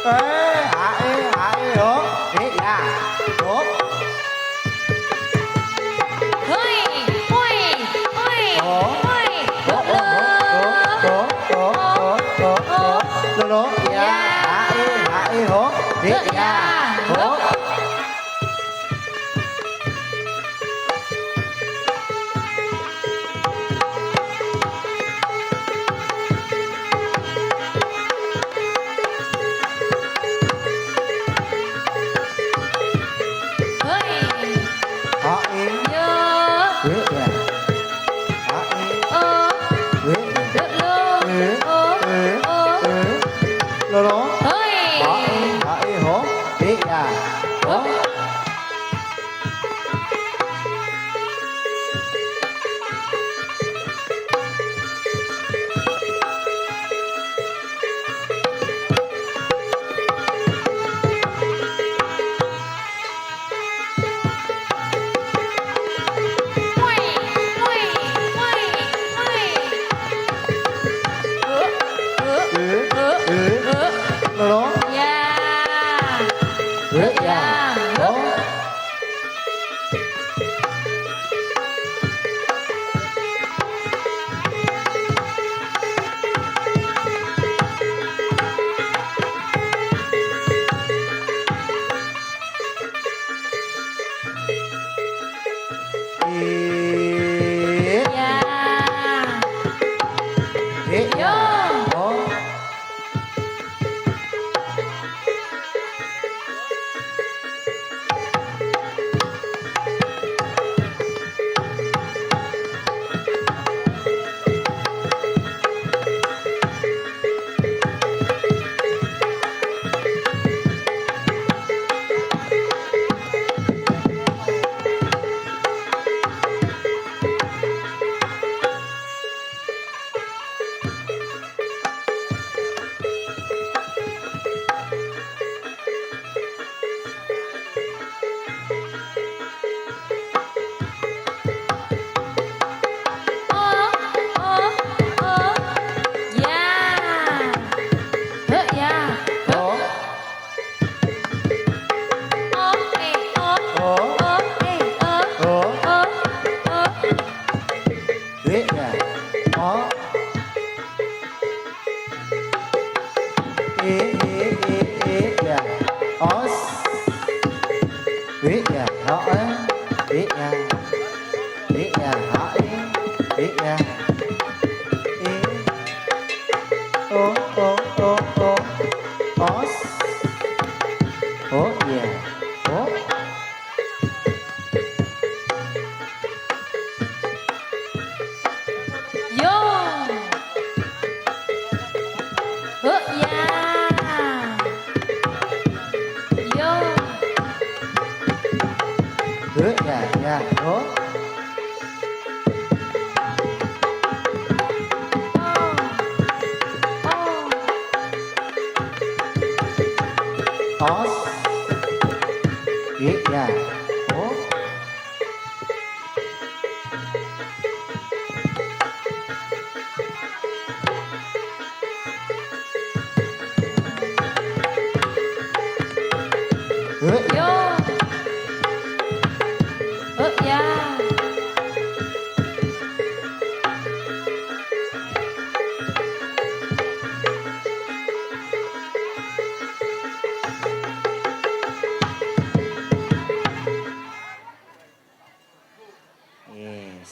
Hae ho. Ya. Ho. Hoi, hoi, hoi, hoi. Lo. Ya. Hae ho. Ya. Ho.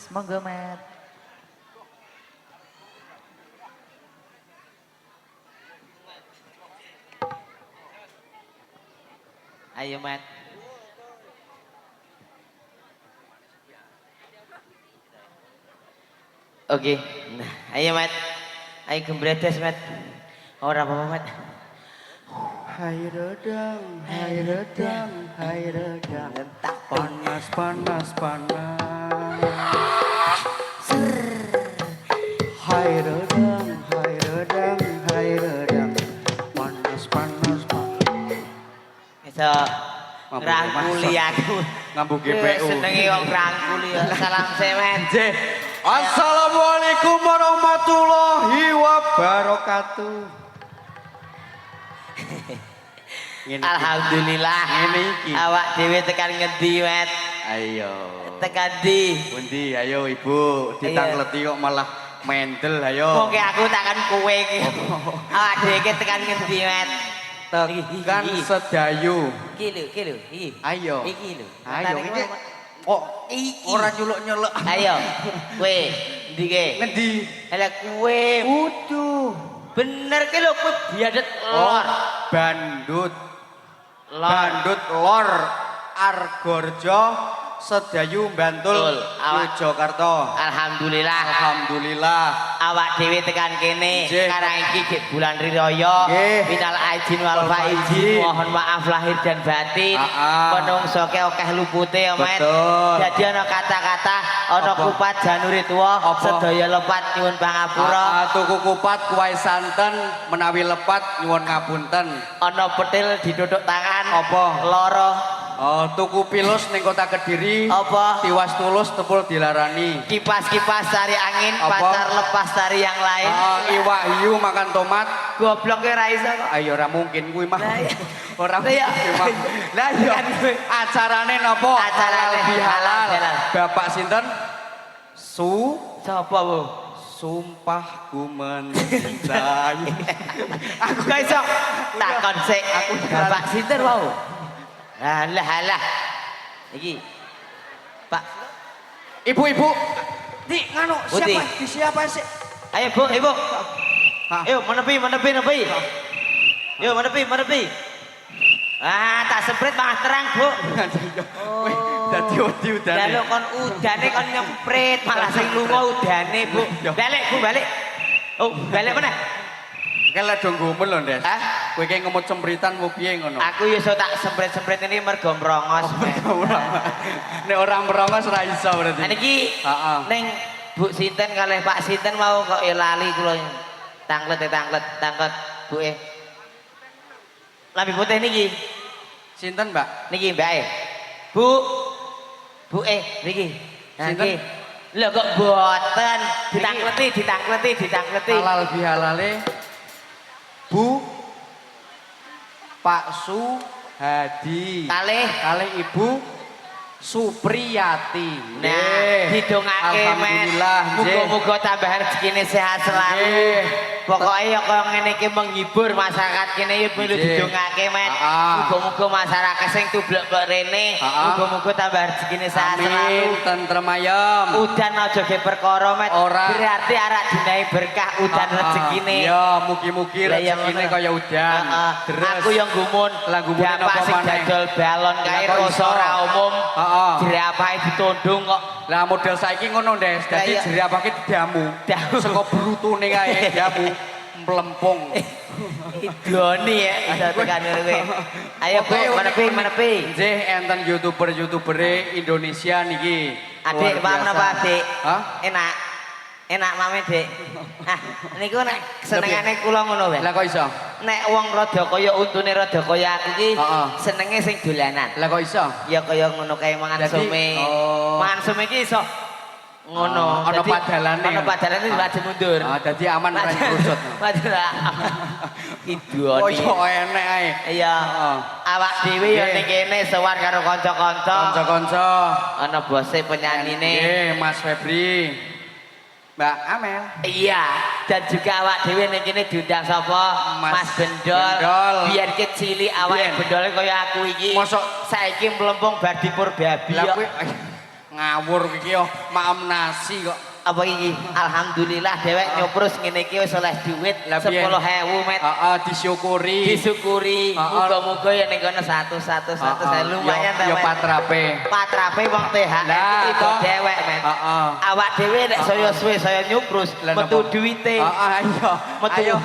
Monggo, Mat. Ayo, Mat. Oke, nah, ayo, Mat. Ayo gembretes, Mat. Ora apa-apa, Mat. Hai redang, hai redang, hai redang. Panas, panas, panas. Hai redang, hai redang, hai redang. Panas, panas, panas. Iso ngrangkuli aku. Ngambung GPU. Senengi wong ngrangkuli. Salam semen. Assalamualaikum warahmatullahi wabarakatuh. Ngene iki. Alhamdulillah. Ngene iki. Awak dhewe tekan ngendi, Met? Ayo. Tekan ndi? Pundi ayo Ibu, ditangleti kok malah mendel ayo. Oke aku takkan kowe iki. Awak dhewe iki tekan ngendi, Met? Tekan Sedayu. Iki lho, iki. Ayo. Iki lho. Ayo Matane iki. kok- Kok Iki. ora nyuluk-nyuluk. Ayo. Kowe ndi ke? Ngendi? Lah kowe Uduh. bener ki lho kowe biadet lor. Bandut. Lor. Bandut lor Argorjo Sedayu Bantul Betul. Awak- Yogyakarta. Alhamdulillah. Alhamdulillah. Awak dhewe tekan kene Nggih. sekarang iki gek bulan Riraya. Nggih. Minal aidin wal Wal faizin. faizin. Mohon maaf lahir dan batin. Menungso ke akeh lupute ya, Met. Betul. Dadi ana kata-kata ana Apa? kupat januri tuwa Apa? sedaya lepat nyuwun pangapura. Tuku kupat kuai santen menawi lepat nyuwun ngapunten. Ana petil ditutuk tangan. Apa? Loro. Oh, tuku pilus ning kota Kediri. Apa? Tiwas tulus tepul dilarani. Kipas-kipas cari angin, Apa? pacar lepas cari yang lain. Iwak hiu makan tomat. Goblok ke ra iso kok. Ayo ora mungkin kuwi mah. Lah, iya. Ora Lah, iya. mungkin mah. Lah iya. Kan kuwi. Acarane napa? Acarane Halal halal bihalal. Bapak sinten? Sapa, Bu? Sumpahku mencintai. Aku gak iso takon sik. Aku Bapak sinten wau? Alah. Iki. Pak, Ibu-ibu. Di nganu Putih. siapa? Di siapa sih? ayo Bu, Ibu. Hah? Ayo menepi. Yo menepi. Ah, tak sepret malah terang, Bu. Wih, dadi wedi udane. Lalu kon udane kon nyemprit, malah sing lunga udane, Bu. Balik, Bu, balik. Oh, balik mana? Kela do ngomel lho, Ndes. Hah? Kowe ki ngemut sempritan mau piye ngono? Aku iso tak semprit-semprit ini mergo mrongos. Nek ora merongos ora iso berarti. Niki Heeh. ning Bu Sinten kalih Pak Sinten mau kok ya lali kula. Tanglet buke. Lambi putih niki. Sinten, Mbak? Niki mbake. Buke niki. Nah, Sinten? niki. Lho kok boten ditangkleti. Halal bihalale Bu Pak Su Hadi. Kalih Ibu Supriyati. Nah, didongake men. Alhamdulillah. Muga-muga tambah rezekine sehat selalu. Nggih. Pokoknya ya kaya ngene iki menghibur masyarakat kene ya perlu Nggih. didongake men. Heeh. Muga-muga masyarakat sing tublek-blek rene, Heeh. muga-muga tambah rezekine sehat Amin. selalu. Tentrem ayem. Udan aja ge perkara met. Ora. Berarti arek dinae berkah udan rezekine. Iya, mugi-mugi Lah, iya, rezekine ngono. kaya udan. Heeh. Deres. Aku yang gumun. Lah, gumune Bapak napa sing maneh? dodol balon kae Lah, kok rasa iso? ora umum. Heeh. Jerapahe ditondong kok. Lah model saiki ngono, Ndes. Dadi Lah, iya. jerapake didamu. Damu. Saka brutune kae didamu mlempung. Idoni ya, bisa tekan kowe. Ayo Bu, menepi. Nggih, enten YouTuber-YouTubere Indonesia niki. Adik, Luar paham biasa. napa Adik? Hah? Enak mame, Dik. Nah, niku nek senengane kula ngono wae. Lah kok iso? Nek wong rada kaya untune rada kaya aku iki Heeh. senenge sing dolanan. Lah kok iso? Ya kaya ngono kae mangan Jadi, some. oh. Mangan some iki iso ngono. Ana Dadi, padalane. Ana padalane maju mundur. Ah, dadi aman ora krusut. Padahal idoni. Oh, iso enek ae. Iya. Heeh. Awak dhewe ya Nggih. ning kene sowan karo kanca-kanca. Kanca-kanca. Ana bose penyanyine. Nggih, Mas Febri. Mbak Amel. Iya, dan juga awak dhewe ning kene diundang sapa? Mas Mas Bendol. Bendol. Biar kecili awake Biyen. bendole kaya aku iki. Mosok saiki mlempung bar dipur babi lah kok. kuwi ngawur iki yo maem nasi kok. Apa iki? Alhamdulillah dhewek nyoprus ngene iki wis oleh duit Lah, piye? 10.000 met. Heeh, disyukuri. Disyukuri. Heeh. Muga-muga ya ning kono 100 lumayan ta. Yo Met. patrape. Patrape wong THR Lah, iki toh. dhewek men. Heeh. Awak dhewe nek saya suwe saya nyuprus Lah, metu napa? duwite. Heeh, ayo. Metu. Ayo.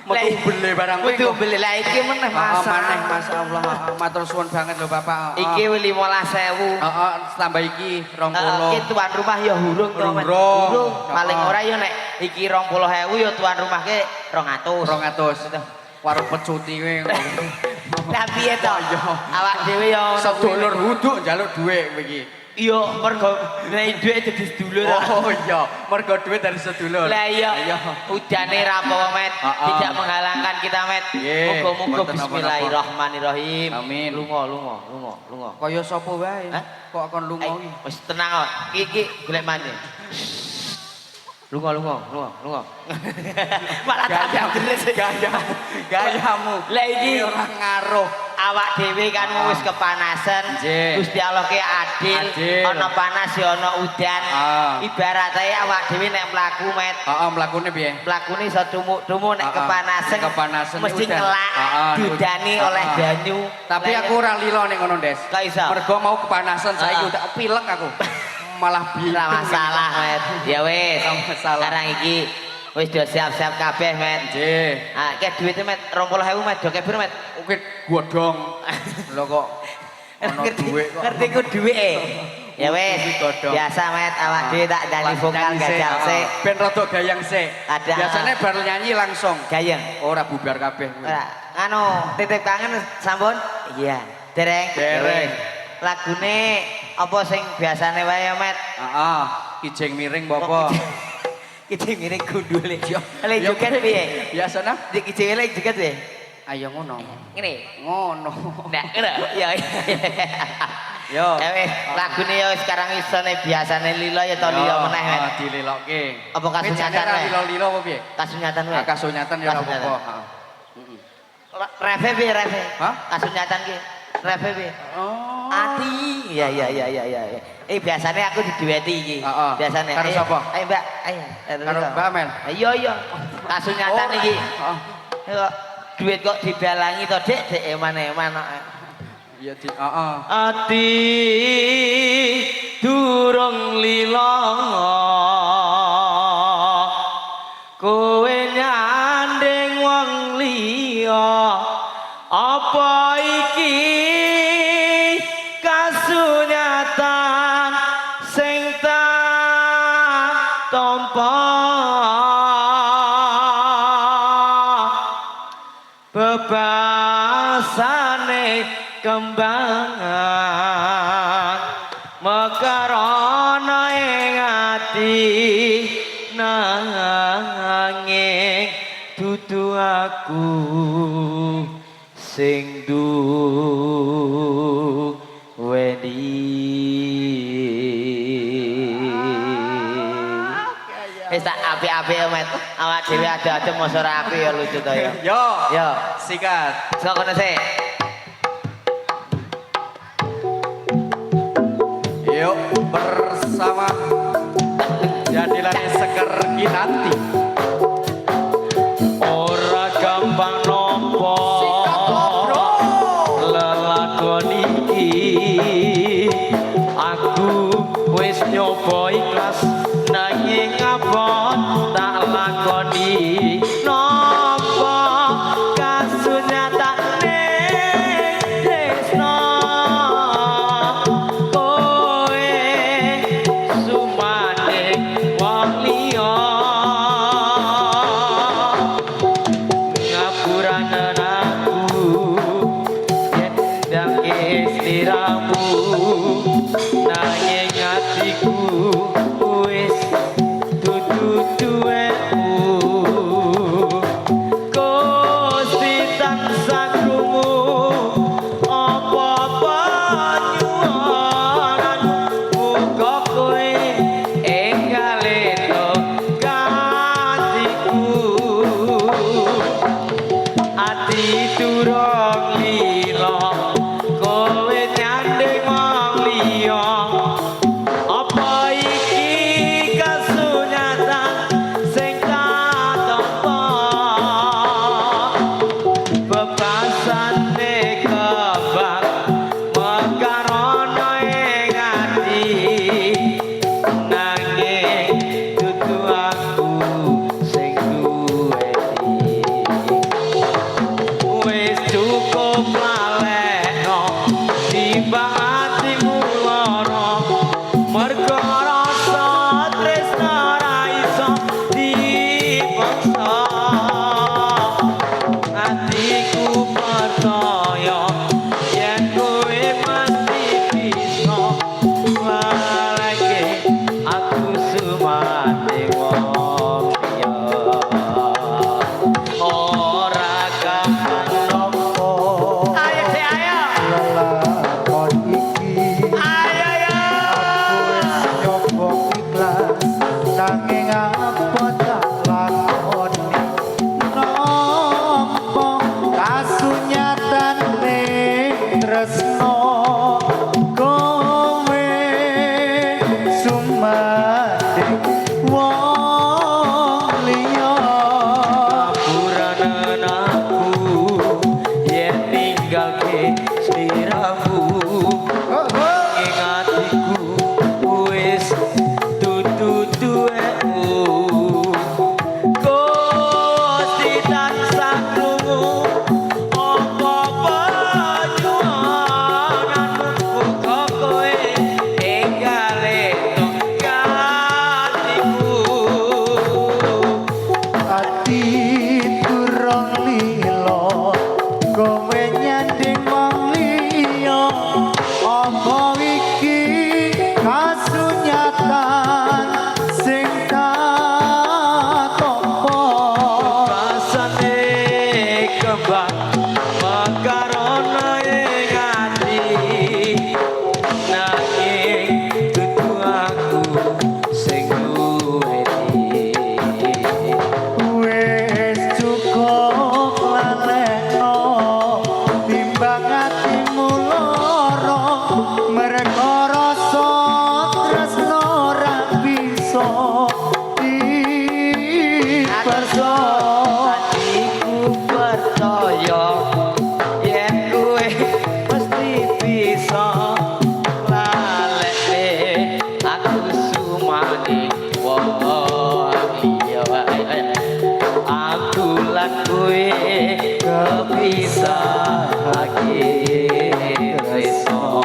Metu beli barang kuwi. Metu kok. beli lah iki meneh Heeh, Mas. maneh masyaallah. Heeh, matur suwun banget lho Bapak. Heeh. Iki 15.000. Heeh, tambah iki 20. Iki tuan rumah ya hurung to, men. Hurung. Hurung. Paling Heeh. ora ya nek iki 20.000 ya tuan rumah ke 200. 200. Warung pecuti kuwi. Lah piye to? Iya. Awak dhewe ya ngono kuwi. Sedulur huduk njaluk dhuwit kowe iki. Iya, mergo nek dhuwit dadi sedulur. Oh iya, mergo duit dari sedulur. Lah iya, Iya. udane ra apa-apa, Met. Tidak menghalangkan kita, Met. Nggih, Muga-muga mboten napa-napa. bismillahirrahmanirrahim. Amin. Lunga. Kaya sapa wae? Hah? Kok akan lunga iki? Wis tenang kok. Iki golek manje. Lunga. Malah Gayamu, gayamu. Lah iki ora ngaruh. awak dhewe kan wis kepanasan. Nggih. Gusti Allah ki adil. Adil. Ana panas ya ana udan. Ibaratnya awak dhewe nek mlaku, Met. Heeh, mlakune piye? Mlakune iso tumuk-tumuk nek kepanasan. Kepanasan mesti udan. ngelak dudani oleh banyu. Tapi Lah, aku ora lilo ning ngono, Des. Kok iso? Mergo mau kepanasan saiki udah pilek aku. Malah bingung. Ora masalah, Met. Ya wis. Ora masalah. Sekarang iki wis do siap-siap kabeh, Met. Nggih. Ah, ke duwite, Met. 20.000, Met. Do kebur, Met. Oke, godhong. Lho kok ono duit kok. Ngerti ku duwike. Ya wis. Duit godhong. Biasa, Met. Awak dhewe tak dani vokal gajal sik. Ben rada gayang sik. Ada. Biasanya baru nyanyi langsung. Gayeng. Ora bubar kabeh. Ora. Anu, titip kangen sampun? Iya. Dereng. Dereng. Lagune apa sing biasane wae, Met? Heeh, kijing miring apa? Iki ngene gundule. Le Ya, joget piye? Biasanya Dik kijing le joget piye? ayo ngono. Ngene. Ngono. Nah, ngono. Ya. Yo. Ya wis, lagune ya sekarang isone biasane lilo ya to lilo meneh, Met. Dililokke. Apa kasunyatan wae? Lilo-lilo apa piye? Kasunyatan wae. Kasunyatan ya ora Kasunyatan. apa-apa. Heeh. Refe piye refe? Hah? Kasunyatan ki. Refe piye? Oh. Ati. Iya. Biasanya aku didueti iki. Heeh. Biasanya. Karo Ayo, sapa? Ayo, Mbak. Ayo. Karo Mbak Amel. Iya. Kasunyatan Oh, iki. heeh. Kok duit kok dibalangi to, Dik? Dik eman-eman kok. Iya di heeh. Ati durung lila kowe nyanding wong liya apa iki kasunyatan sing tak tampa bebasane kembangan mekarana ing ati nanging dudu aku sing wis tak apik-apik ya, Met. Awak dhewe ada-ada mosok ora apik ya lucu to ya. Yo. Yo, Sikat. sok kono sik. Yuk bersama jadilah Sekar Kinanti. Ora gampang nopo lelakon iki aku wis nyoba ikhlas nanging apa tak lakoni nopo kasunyatane tresno kowe sumane wong liya ngapuranen aku yen ndake sliramu nanging atiku wis dudu duweku perso Hatiku percaya yen kowe mesti bisa lalekne aku sumane wong iya wae aku lan kowe kepisahake tresno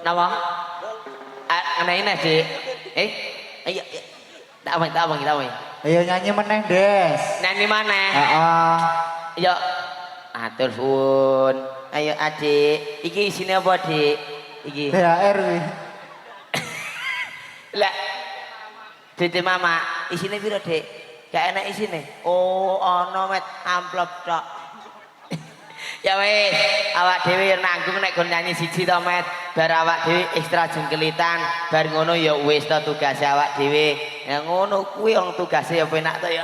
napa ana ini Dik ayo tak abang. ayo nyanyi meneh Des Nyanyi mana? heeh Yo, atur suwun. Ayo adik, iki isine apa dik? Iki. THR wih Lah, Dede mama, isine piro dik? Gak enak isine. Oh, ono met amplop tok. Ya wis, awak dhewe yo nanggung nek kon nyanyi siji to met. Bar awak dhewe ekstra jengkelitan, bar ngono ya wis to tugase awak dhewe. Ya ngono kuwi wong tugase ya penak to ya.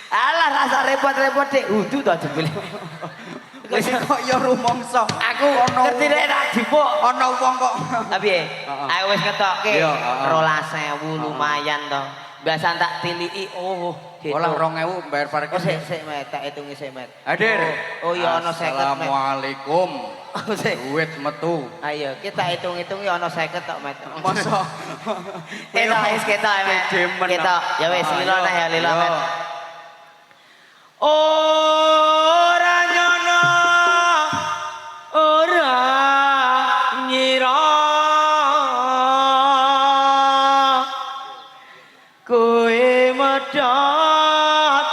Alah rasa repot-repot dik, udu to jebule. Wis kok ya rumangsa. Aku ngerti nek tak dipuk. Ana wong kok. Lah piye? Aku wis ngetokke Iya, 12.000 lumayan to. Biasa tak tiliki oh gitu. Olah 2.000 bayar parkir. Oh sik met tak hitungi sik met. Hadir. Oh iya ana 50 met. Assalamualaikum. Oh sik. Duit metu. Ayo kita hitung-hitung ya ana 50 tok met. Masa Kita wis kita met. Kita ya wis lila nah ya lila met. Ora nyono ora ngira kowe medhot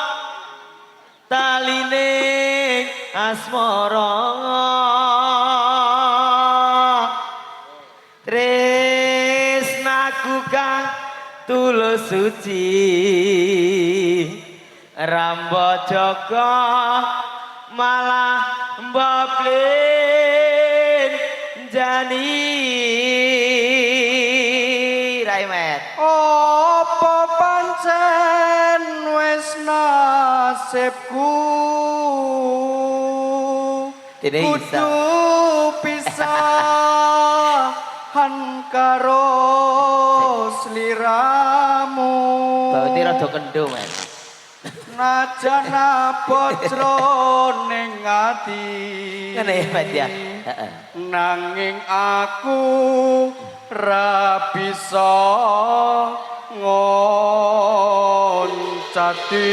taline asmara tresnaku kang tulus suci Rambo Joko malah mbablin jani Raimet apa pancen wis nasibku Tidak bisa. kudu pisahan karo sliramu Berarti rada kendho men najan bocro ning ati ngene ya Met ya heeh nanging aku ra bisa ngoncati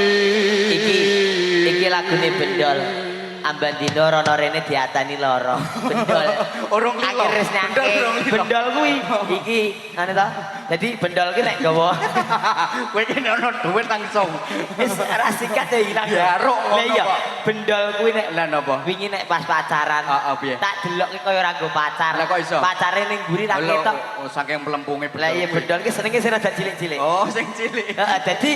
iki lagune Bendol amban dino rono rene diatani loro Bendol Urung lilo. akhir wis nyangke Bendol urung lilo. Bendol kuwi iki anu ta dadi Bendol ki nek gawa kowe iki nek ono dhuwit langsung wis ora sikat ya ilang Garuk ngono lah iya kok. Bendol kuwi nek Lah napa? wingi nek pas pacaran Heeh, piye? tak delok ki kaya ora nggo pacar Lah kok iso? pacare ning mburi tak Lho, ketok saking mlempunge lah iya Bendol ki senenge sing rada cilik-cilik Oh, sing cilik. heeh dadi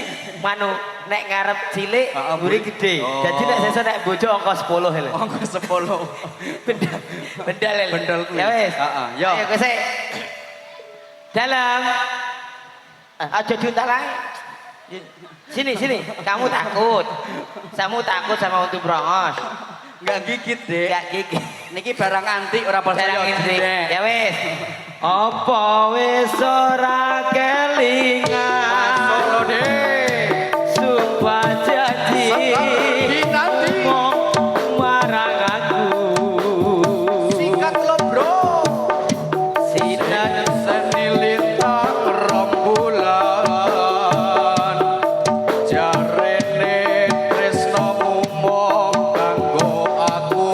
manu nek ngarep cilik Heeh, mburi mburi. gede Oh. dadi nek sesuk nek bojo angka 10 lho Angka 10. bendal lho. Bendal kuwi. Ya wis. Heeh, yo. Ayo kowe sik. Dalam. Aja diuntal ae. Sini. Kamu takut. Kamu takut sama untuk brongos. Enggak gigit, Dek. Enggak gigi. Niki barang antik ora percaya. Jarang ini. Dek. Ya wis. Apa wis ora kelingan? Solo, Dek. Sumpah janji. Nanti. Marang aku. Singkat lo, Bro. Sinan Senilitang rembulan jarene tresnomu mung kanggo aku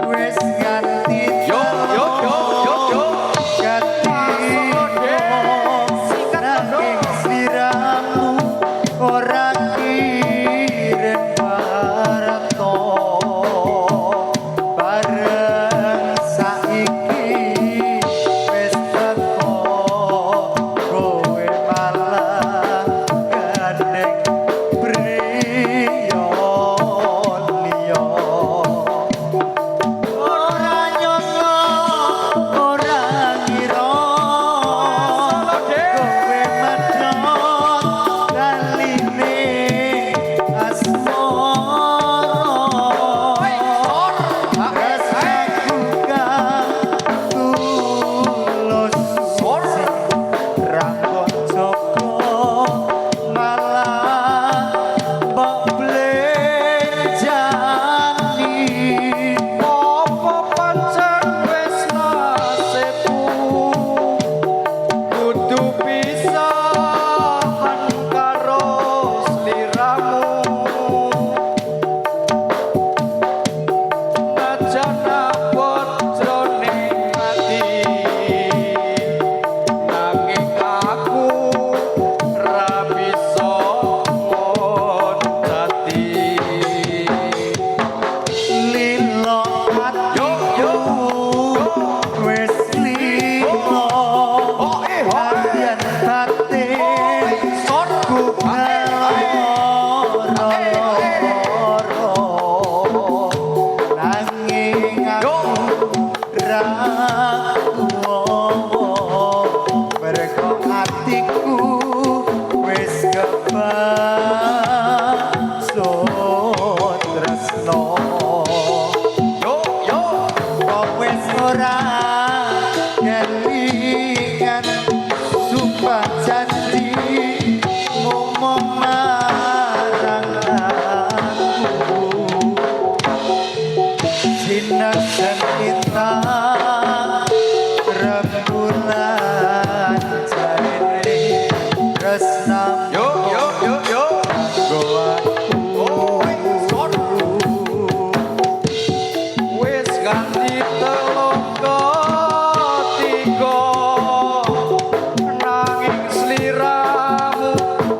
wis nganti yo mergo atiku wis kebaso tresno Yo yo. kok wis ora kelingan sumpah janji ngomong marang aku sinajan kita rembulan jarene resna Yo yo yo yo. Oh, wis ganti teloka tiga nanging sliramu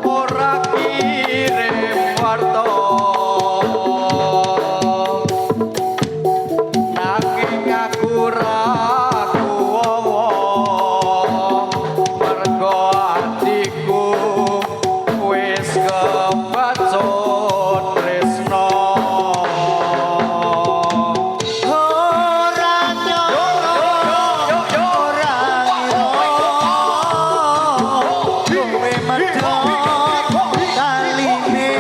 ora kirim warta nanging aku ra kuwowo mergo atiku wis kebacut tresno ora nyono ora kowe medhot taline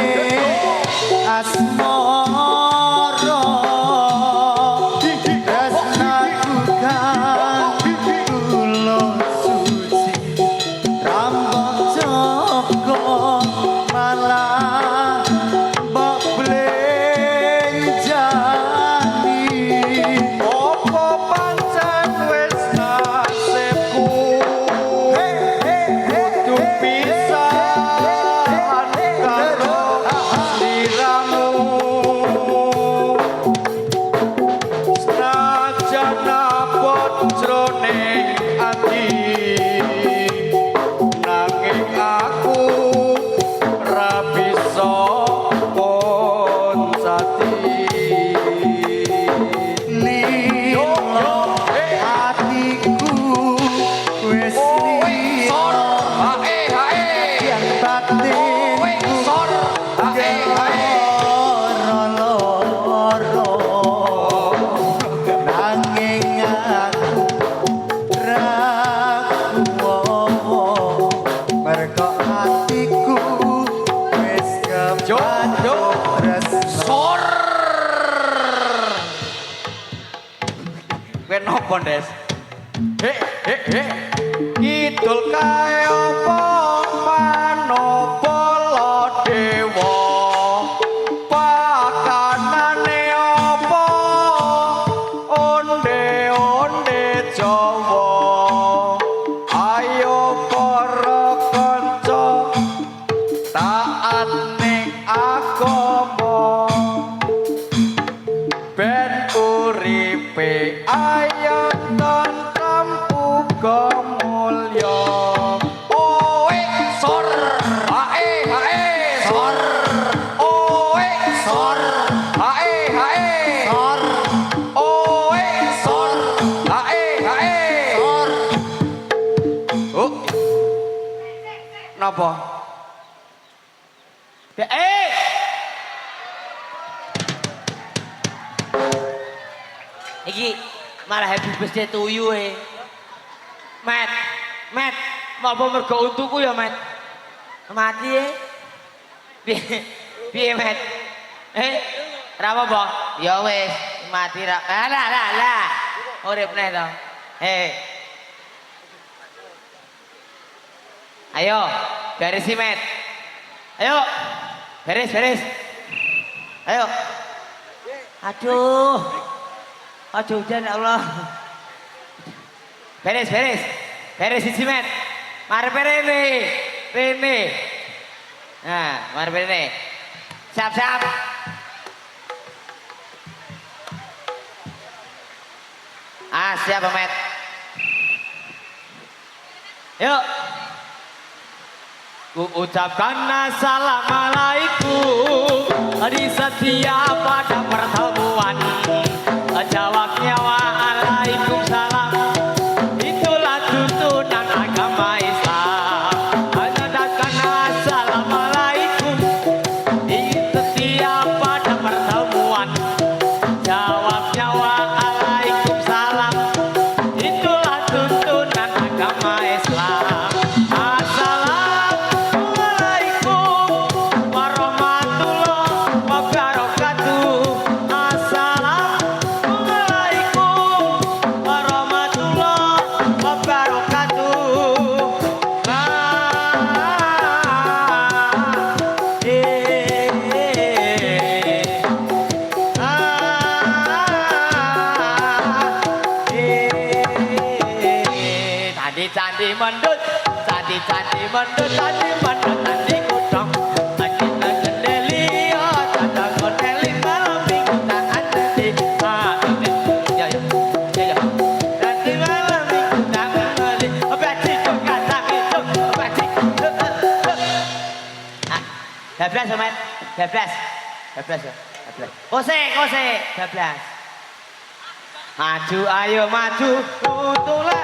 asmara tresnaku kang tulus suci rambut joko malah mbok blenjani Opo pancen wis nasibku kudu pisahan karo sliramu senajan abot jroning ati nanging aku ra bisa ponsati lilo hatiku wis lilo yang batinku loro-loro nanging aku ra kuwowo mergo hatiku wis kebacut tresno Kowe nopo, Des? Hek, hek, hek. Kidul kae apa manopala dewa. Pakanane apa onde-onde Jawa. Ayo para kanca taat ning agama. Ben uripe ayo tentrem uga mulya. Oe sor, hae sor. Oe sor, hae sor. Oe sor, hae sor. Oh. Napa? Iki malah happy birthday to you Met, mau apa mergo untuku ya Met? Mati piye Met? Ra apa? Ya wis, mati ra. Lah. Urip neh to. Ayo, beresi Met. Ayo. Beres. Ayo. Aduh. Aduh udan Allah. Beres siji Met. Mari rene. Nah, mari rene. Siap. Siap Met. Yuk. Ku ucapkan assalamualaikum di setiap pada pertemuan. Jawabnya waalaikumsalam. Itulah tuntunan agama Islam. Menandakan assalamualaikum di setiap pada pertemuan. Jawabnya waalaikumsalam. candi mendut, candi mendut, candi mendut, candi kudong. Candi Delio, canda koneli malam minggu tak ada di ya ya ya ya. Candi malam minggu tak kembali. Beci kok kata itu, beci. Bablas Somet, bablas ya, bablas. Kose, bablas. Maju ayo maju, utulah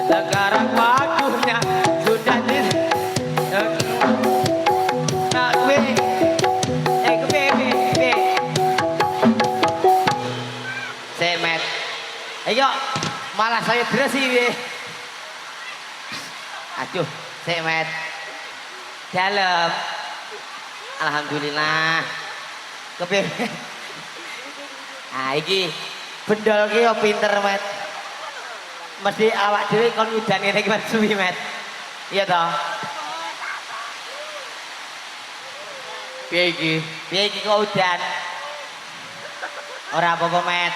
sekarang waktunya sudah di nak gue gue Semet ayo malah saya dresi gue aduh Semet dalam alhamdulillah kepiye ah iki bendol ki yo pinter Met mesti awak dhewe kon udan ngene iki Met suwi Met iya toh piye iki kok udan ora apa-apa Met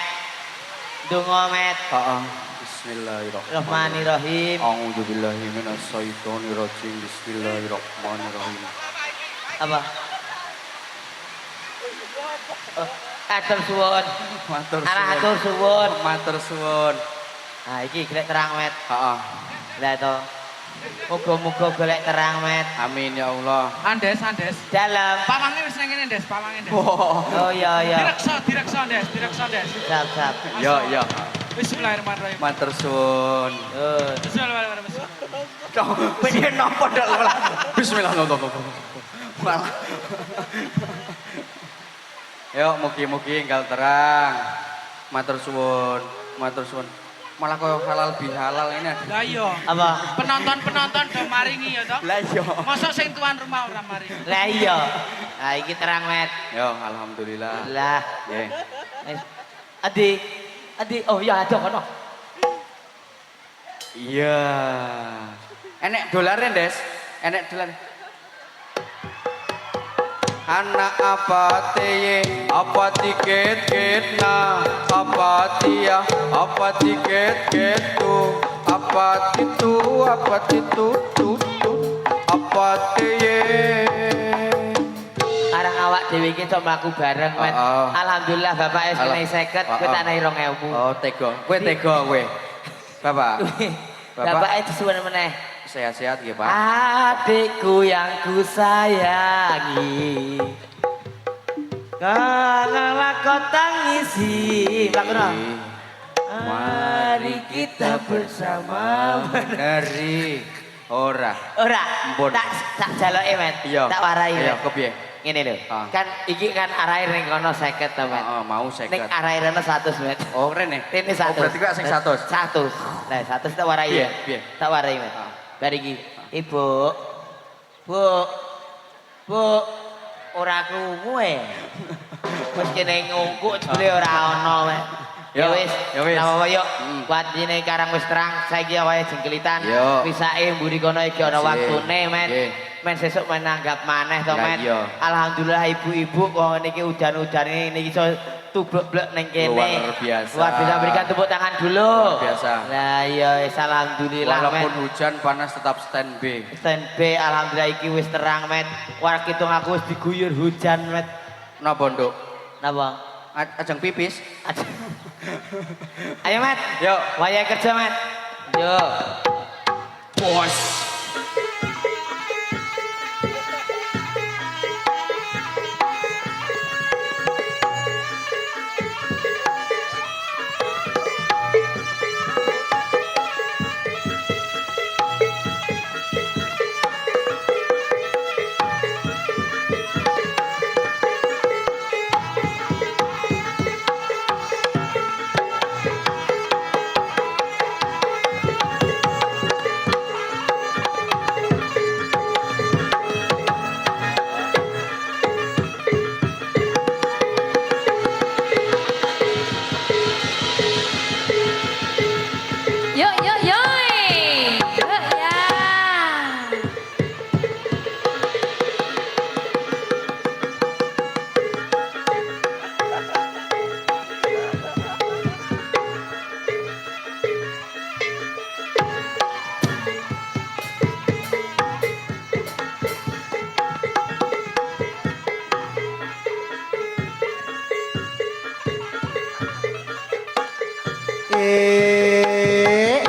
ndonga Met heeh Bismillahirrahmanirrahim A'udzubillahi minasyaitonirrajim Bismillahirrahmanirrahim apa Atur suwun. Matur suwun. Matur suwun. Nah, iki golek terang Met. Heeh. Lah to. Muga-muga golek terang Met. Amin ya Allah. Andes. Dalam. Pamange wis nang kene, Des, pamange, Des. Oh iya. Direksa, Des. Sap. Ya. Bismillahirrahmanirrahim. Matur suwun. Bismillahirrahmanirrahim. Pengen napa dak Bismillahirrahmanirrahim. Yuk, mugi-mugi enggal terang. Matur suwun. Malah koyo halal bihalal ini. Lah iya. Apa? Penonton do maringi ya toh. Lah iya. Mosok sing tuan rumah ora maringi. Lah iya. Nah, iki terang Met. Yo, alhamdulillah. Lah. Nggih. Adi. Oh iya ada kono. Iya. Enek dolare, Des. Enek dolar. Anak apa teye, apa tiket ketna, apa tia, apa tiket ketu, apa titu, apa teye. Arang awak dhewe iki sok mlaku bareng Met. Alhamdulillah Bapak kene 50, kowe tak nahi 2000. Oh, tega. Kowe tega kowe. Bapak. Bapak disuwun meneh. Sehat-sehat nggih, Pak. Adikku yang ku sayangi. Kangelah kau tangisi. Lakukan. Mari kita bersama Dari ora. Ampun. Tak jaloke Met. Iya. Tak warai. Iya, kepiye? Ngene lho. Kan iki kan arahe ning kono 50 to Met. Heeh, mau 50. Ning arahe rene 100 Met. Oh, rene. Rene 100. Oh, berarti kok sing 100. 100. Lah 100 tak warai ya. Piye? Tak warai Met. Bariki, Ibu, Bu, ora krungu wis kene ngungkuk jebule ora ana Mek. Ya wis. Apa yuk. Watine karang wis terang, saiki wae jengkelitan. Pisake mburi kono iki ana waktune Met. Men sesuk men nanggap maneh to Met. Alhamdulillah ibu-ibu kok ngene iki udan-udane niki iso tublek-blek ning kene. Luar biasa. Luar biasa, berikan tepuk tangan dulu. Luar biasa. Lah iya alhamdulillah walaupun Met. hujan panas tetap standby. Standby alhamdulillah iki wis terang Met. War kitung aku wis diguyur hujan Met. Napa, Nduk? Napa? Ajeng pipis. Ayo Met. Yuk, Wayah kerja Met. Yo. bos.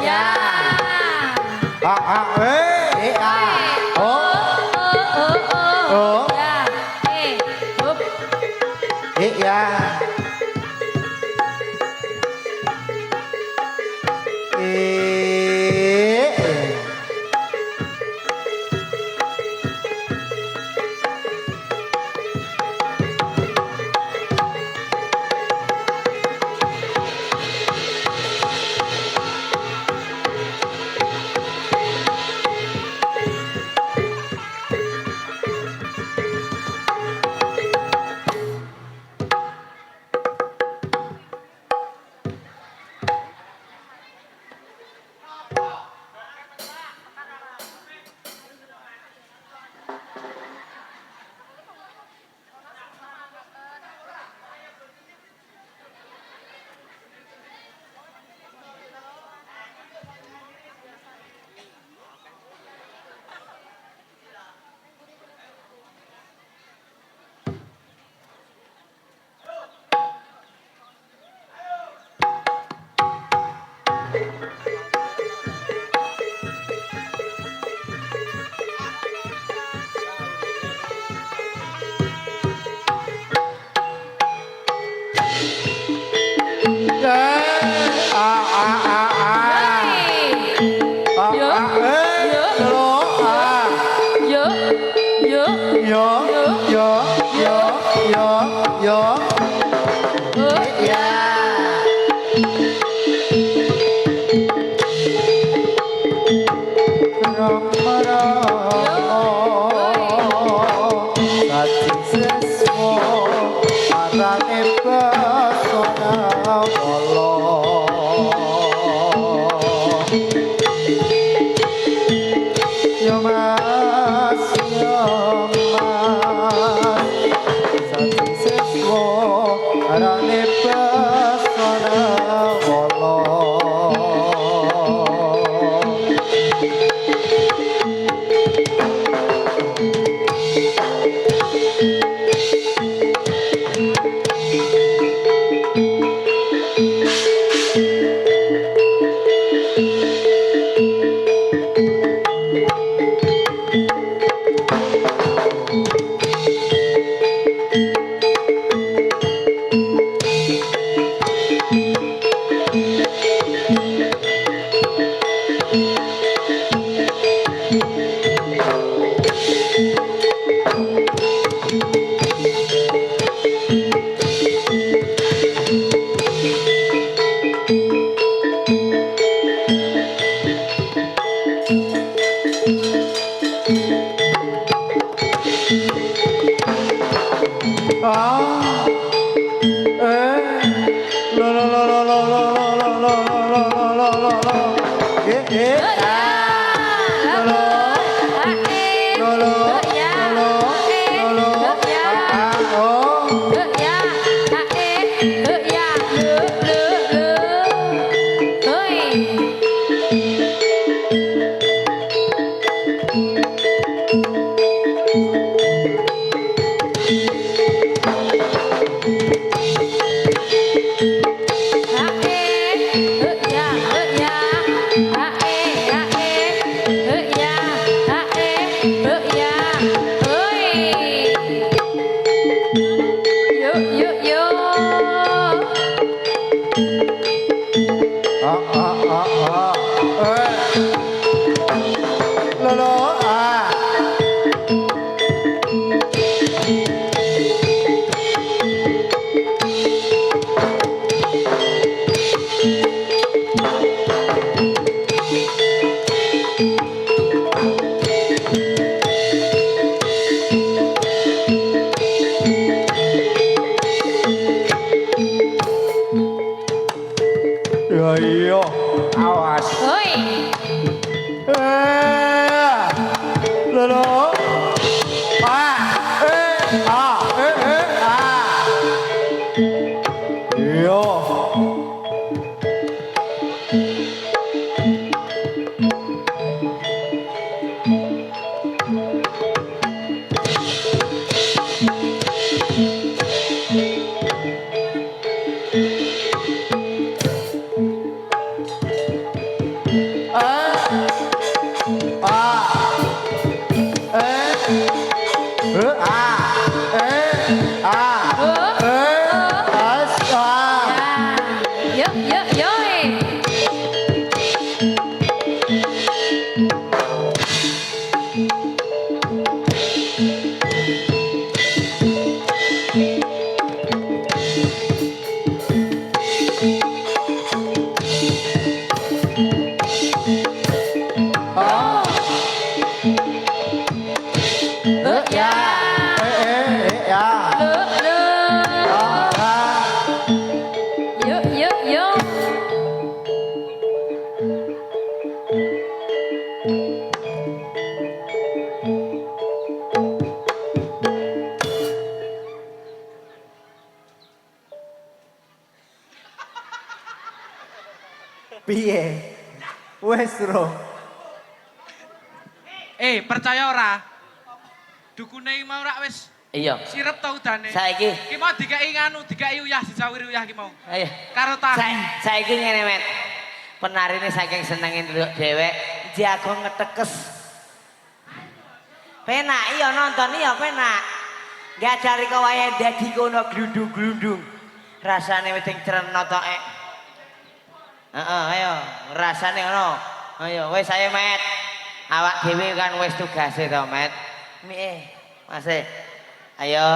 Ya. A A E A O Oh. Ya. Hup. E ya E Piye? Wes, Bro. Percaya ora? Dukune iki mau rak wis Iya. sirep ta udane. Saiki. Ki mau dikeki nganu, dikeki uyah dijawir uyah ki mau. Ayo. Karo tahi. Saiki ngene, Met. Penarine saking senenge ndelok dhewek, jago ngetekes. Penak iya nonton iya penak. Gajari kok wayahe dadi kono glundung-glundung. Rasane wis cerena tok ek. Heeh, ayo, rasane ngono. Ayo, wis ayo, Met. Awak dhewe kan wis tugase to, Met. Mie, Mas. Ayo.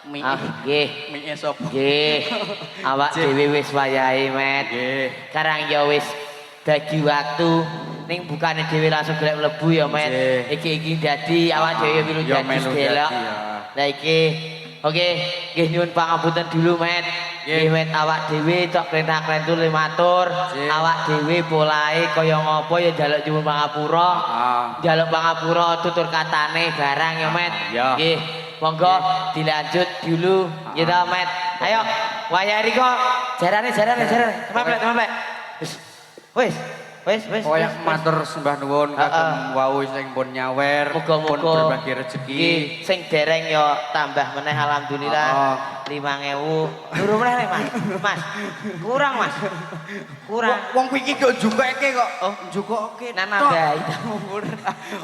Mie. Nggih. Mie sapa? Nggih. Awak dhewe wis wayahe, Met. Nggih. Sekarang ya wis dadi waktu ning bukane dhewe langsung golek mlebu ya, Met. Nggih. Iki dadi awak dhewe milu Ya, dadi melu delok. dadi, ya. Lah iki oke, nggih nyuwun pangapunten dulu, Met. Nggih, Met, awak dhewe tok krenta-krentul matur. Nggih. Awak dhewe polahe kaya ngapa ya njaluk nyuwun pangapura. Ah. Njaluk pangapura tutur katane barang ya, Met. Ya. Nggih, monggo dilanjut dulu. Nggih ta, Met. Ayo, wayah riko jarane. Kemamplek. Wis. Kaya matur sembah nuwun kagem wau sing pun nyawer, pun Muga-muga berbagi rezeki. iki sing dereng ya tambah meneh alhamdulillah. 5.000. Durung meneh, Mas. Kurang, Mas. Kurang. Wong kuwi iki kok jukeke kok. Oh, Jukoke. nambahi.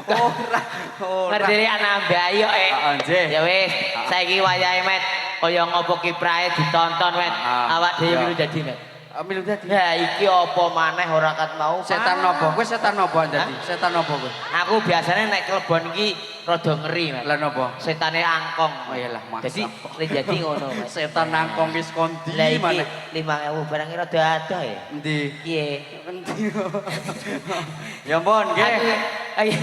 Ora. Ngerdiri nambahi kok, Heeh, nggih. Ya wis, saiki wayahe, Met. Kaya ngopo kiprahe ditonton, Met. Awak dhewe Ya. milu dadi, Met. Milu dadi. Ya iki apa maneh ora kat mau. Setan nopo? Kowe setan nopo dadi? Setan nopo kowe? Aku biasanya nek klebon iki rada ngeri, Met. Lah nopo? Setane angkong. Oh iyalah, masa Jadi kok. le jadi ngono, Mas. Setan nangkong wis kondi Lah iki maneh. 5.000 barang rada adoh ya. Endi? Piye? Endi? Ya ampun, nggih.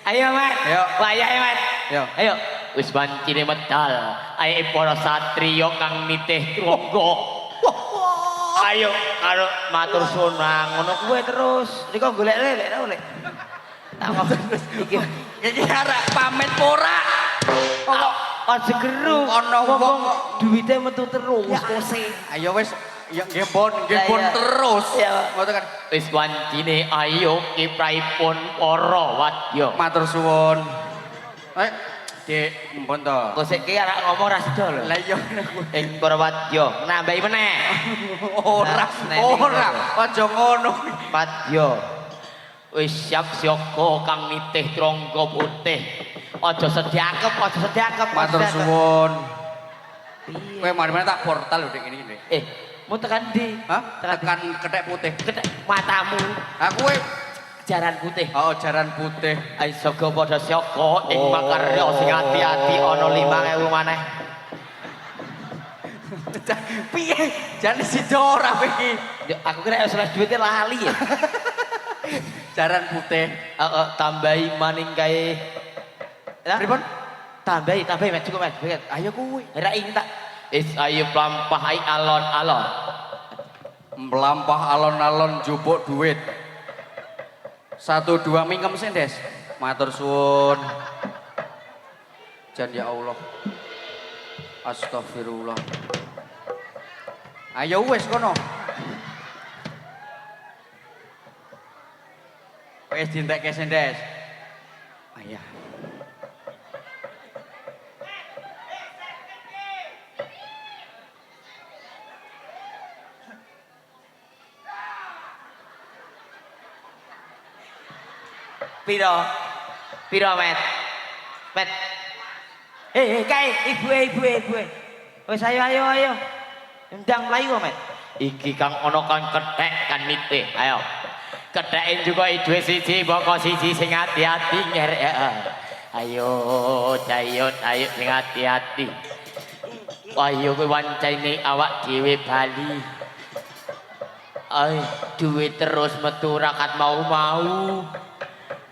Ayo, Mas. Ayo. Wayahe, Mas. Yo. Ayo. Wis pancine medal. Ayo para satriya kang nitih trangga. Ayo karo matur suwun ngono kuwe terus. Riko golek lek ta oleh. Tak terus iki. Iki arek pamit ora. Kok aja geru. Ana wong duwite metu terus kose. Ayo wis ya nggih pun Lah, iya. terus. Iya. Ngoten kan. Wis wancine ayo kiprahipun para wadya. Matur suwun. Dik, mpun to. Kok sik ki arek ngomong ra sida lho. Lah iya Ing para wadya nambahi meneh. ora. Aja ngono. Wadya. Wis siap siaga kang nitih trangga putih. Aja sediakep. Matur suwun. Piye? Kowe mari-mari tak portal lho dik ngene iki. Mau tekan ndi? Hah? Tekan kethek putih. Kethek matamu. Aku Jaran putih. oh jaran putih. Ayo jaga padha siaga ing makarya sing ati-ati ana 5.000 maneh. Piye? Jane sida ora kowe iki. Ya, aku kira wis duwite lali ya. Jaran putih. Tambahi maning kae. Pripun? Tambahi Mas cukup Mas. Ayo kowe. Ora ing tak. Ayo plampahi alon-alon. Melampah alon-alon jupuk duit. 1 2 mingkem sih, Des. Matur suwun. Jan ya Allah. Astagfirullah. Ayo wis kono. Wis dientekke sih, Des. Ayah. Piro, Met? Met. Kae, ibu. Wis ayo. Ndang mlayu kok, Met. Iki kang ana kang kethek kan nitih. Ayo. Ketheke juga duwe siji, boko siji sing ati-ati ngerek. Ayo, Jayun, ayo sing ati-ati. Ayo kowe wancane awak dhewe bali. Ay, duit terus metu rakat mau.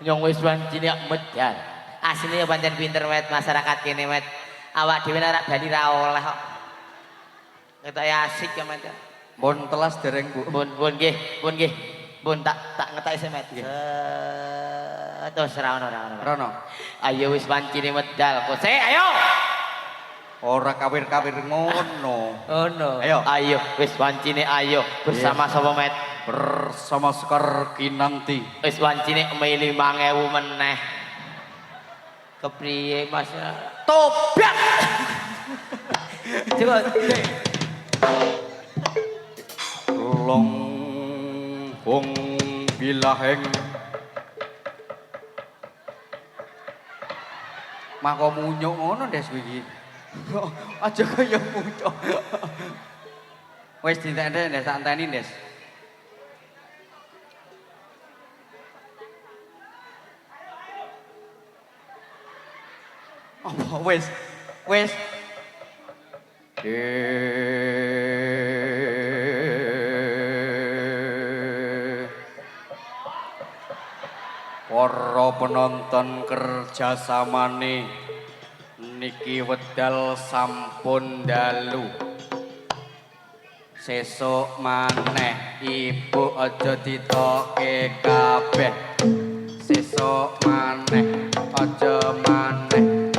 Nyong wis wancine medal. Asline pancen pinter Met masyarakat kene Met. Awak dhewe nek bali ra oleh kok. Ketok asik ya Met. Pun telas dereng, Bu. Pun nggih. Pun tak ngetak isi Met. Terus ra ono. Rono. Ayo wis wancine medal. Kose ayo. Ora kawir-kawir ngono. Oh no. Ayo. Wis wancine ayo bersama sapa Met? bersama Sekar Kinanti. Wis wancine mili 5000 meneh. Kepriye Mas? Tobat. Coba. Long hong bilaheng. Mah kok munyuk ngono Des iki. Aja kaya munyuk. Wis dintek-entek Des, tak enteni Des. Apa wis? Wis. Para penonton kerjasamane niki wedal sampun dalu. Sesuk maneh ibu aja ditoke kabeh. Sesuk maneh aja maneh.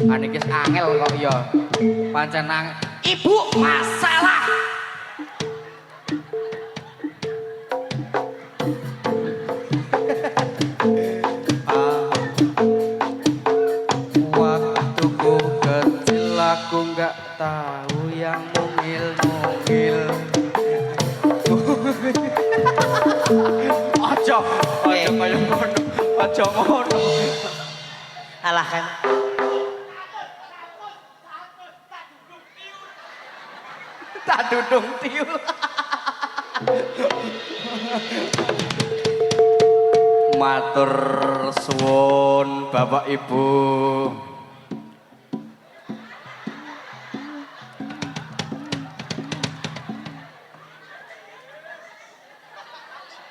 Aniki angel kok ya. Pancen angel. Ibu masalah. Waktuku kecil aku nggak tahu yang mungil-mungil. Aja kaya ngono. Aja ngono. Alah kan. Tak dudung tiul. Matur suwun Bapak Ibu.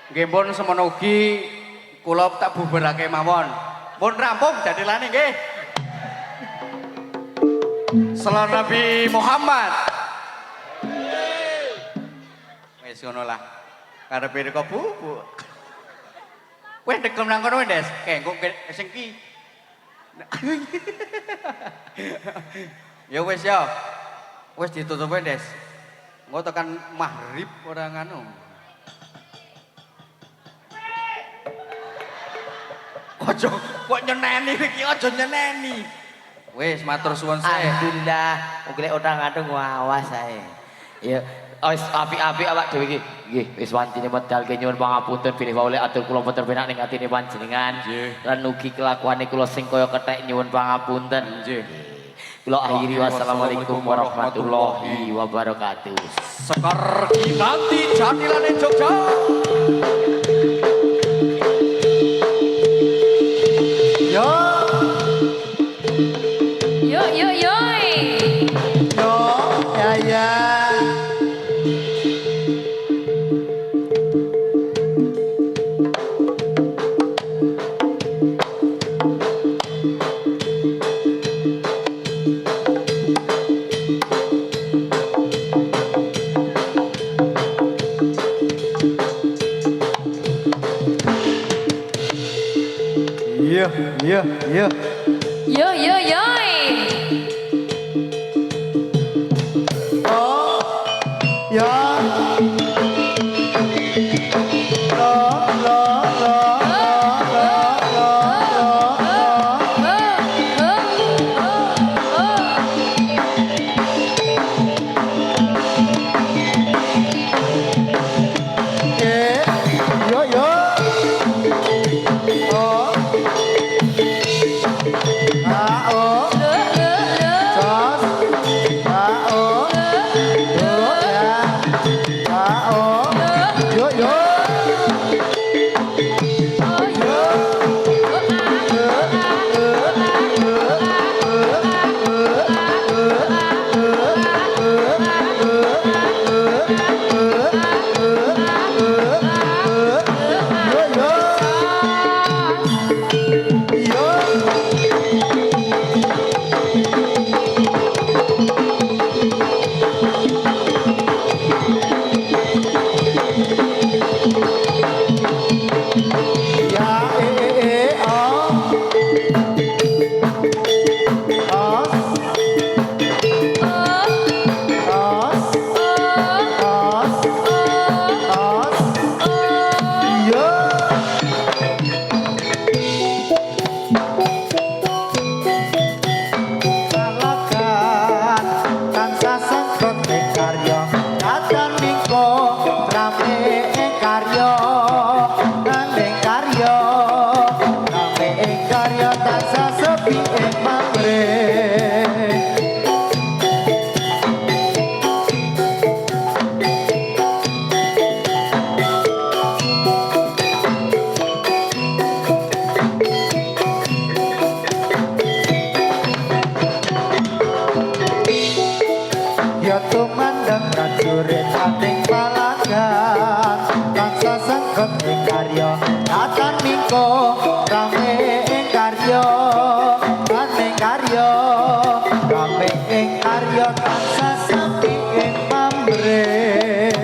Nggih pun semono ugi kula tak bubarake mawon. Pun rampung dadilane nggih. Salam Nabi Muhammad. Wis ngono lah. Karepe kok bubuk. Weh dekem nang kono Des. Kengko sing ki. Ya wis ya. Wis ditutup Des. Engko tekan maghrib ora nganu. Aja kok nyeneni iki aja nyeneni. Wis matur suwun sae. Alhamdulillah, golek utang-atung awas ae. Ya wis apik-apik awak dhewe iki. Nggih, wis wancine medal nyuwun pangapunten bilih wae atur kula mboten penak ning atine panjenengan. Lan ugi kelakuane kula sing kaya kethek nyuwun pangapunten. Nggih. Kula akhiri wassalamualaikum warahmatullahi wabarakatuh. Sekar Kinanti Jatilane Jogja. Yo, Yo yo yo. yo, ya ya. Iya, iya, iya. Yo yo yo. Oh, ya. Lo, lo, lo, yo, yo. Oh. Ah, oh. Jos. Ah, oh. Tuh, ya. prajurit ating palagan tansah sengkep ing karya katan mingko rame ing karya ing karya rame ing karya tansah sepi ing pamrih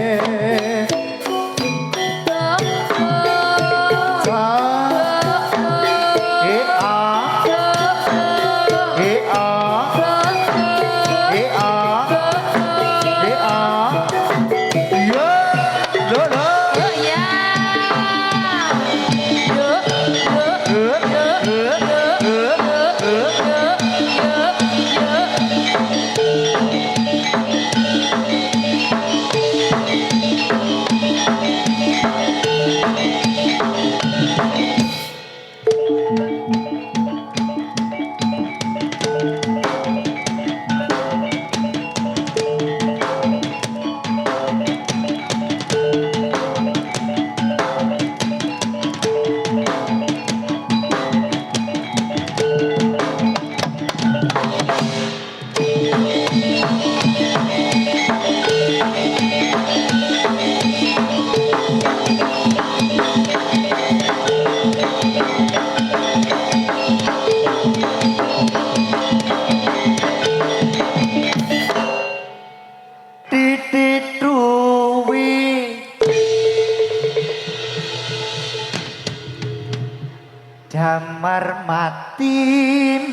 damar mati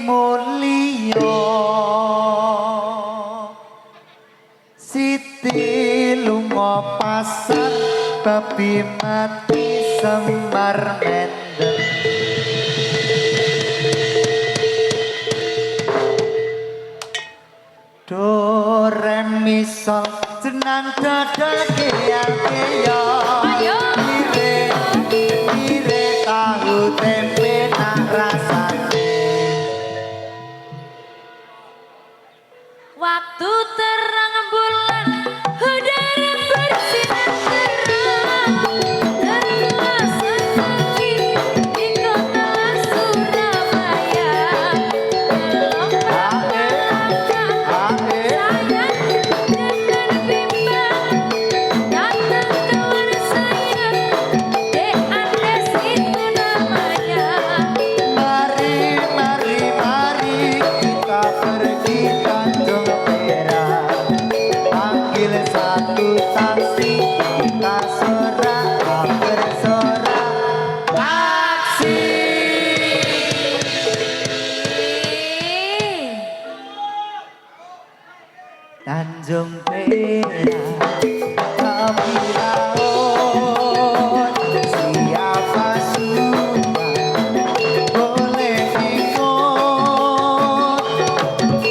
mulya Siti lunga pasar babi mati Semar mendem do re mi sol jenang dadake ya Ayo. Ire tahu tempe nak rasane Waktu terang bulan udara bersinar terang terasa sepi di kota Surabaya belum melangkah sayang dengan bimbang datang kawan saya Dek Andes itu namanya mari mari mari kita pergi Tanjung Perak panggil satu taksi kita sorak bersorak taksi Tanjung Perak tapi laut siapa suka boleh ikut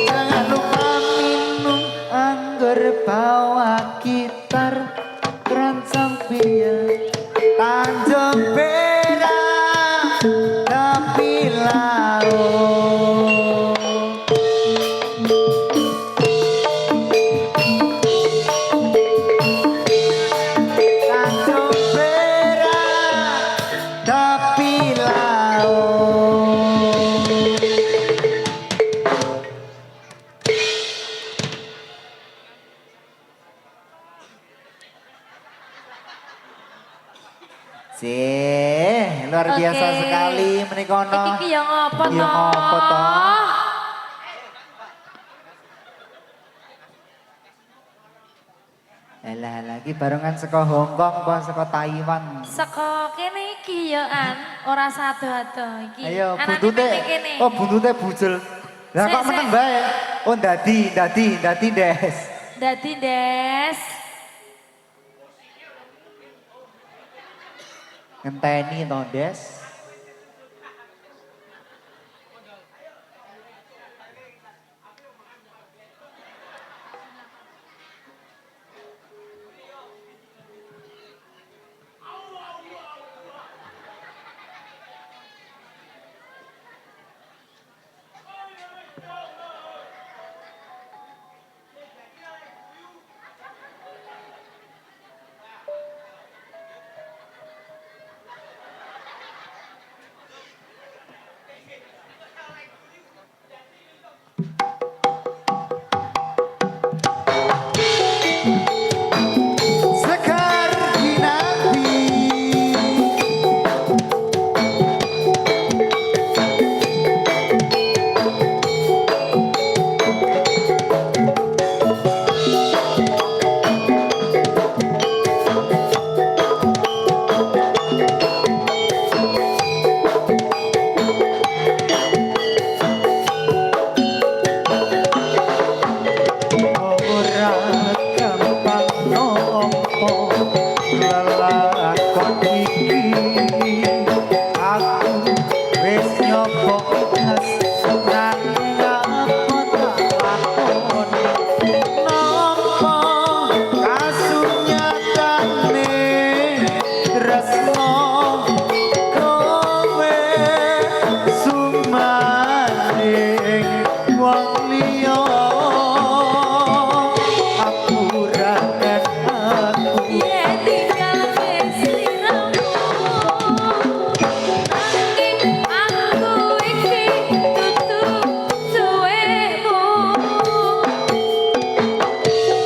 jangan lupa minum anggur bawa gitar keroncong piye Tanjung Perak tapi laut Tanjung Perak tapi laut Sih, luar biasa Oke. sekali menikono. Iki yang apa Iya, apa toh? Elah lagi barengan saka Hong Kong apa saka Taiwan. Saka kene iki ya an, ora sado-ado iki. Ayo Anane buntute. meneh kene. Oh buntute bujel. Lah Sik, kok meneng sik. bae. Oh dadi Des. Dadi Des. Ngenteni to Des. apa lelakon iki aku wis nyoba ikhlas nanging apa tak lakoni napa kasunyatane tresno kowe sumanding wong liya aku ra aku Yen tinggal sliramu nanging aku iki dudu suwemu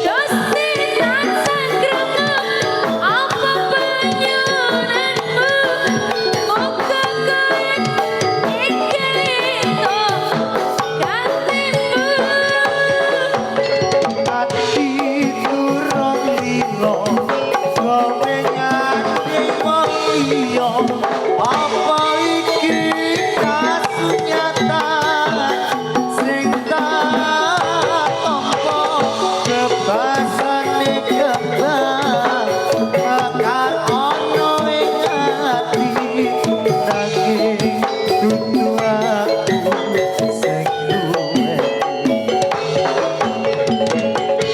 Gusti tansah gremeng apa penyuranmu Moga kowe ikirito gantimu ati durung lilo kowe nyanyi wong liya apa iki kasunyatan sing tak tampa kebasane kebang bakal ono ing ati nanging dudu aku sing duwe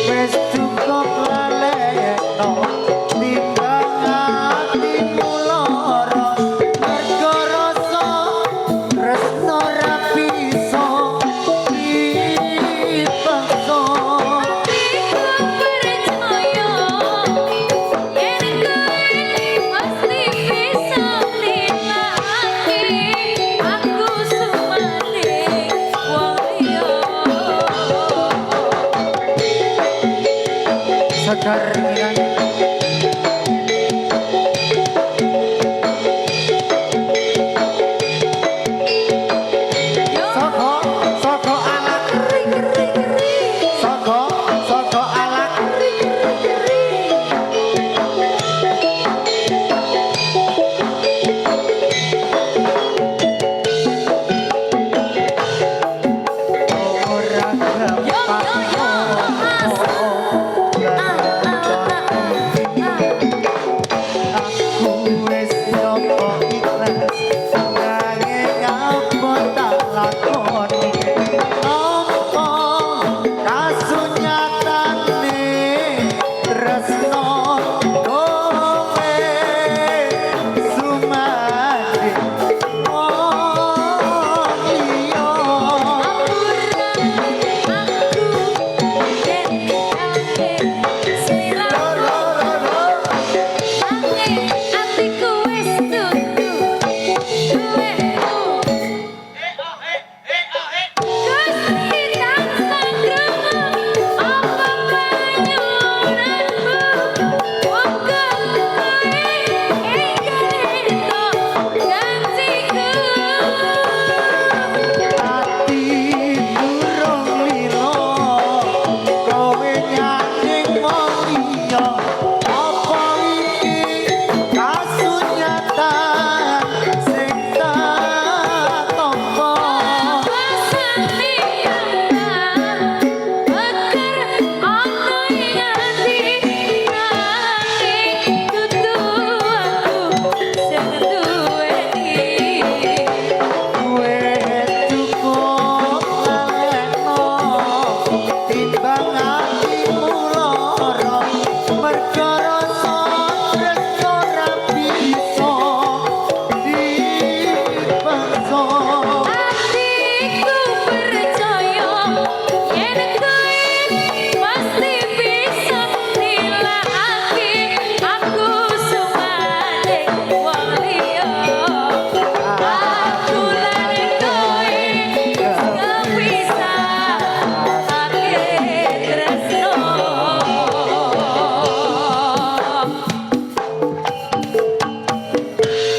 wis cukup lalekno timbang atimu lara mergo rasa tresno ra bisa dipaksa Aku percaya yen kowe pasti bisa nilai aku sumanding wong liya sekarang soko anak soko anak ora aku wis nyoba ikhlas nanging apa tak lakoni apa kasunyatane tresno kowe sumanding wong liya ati durung lilo kowe nyanyi wong liya apa iki kasunyatan sing tak tampa kowe cukup lalekno timbang atimu lara mergo rasa tresno ra bisa dipaksa Hatiku percaya yen kowe pasti bisa nilai aku sumanding wong liya aku lan kowe gak bisa tresno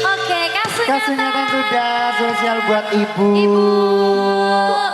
Oke, kasunyatan sudah sosial buat ibu Ibu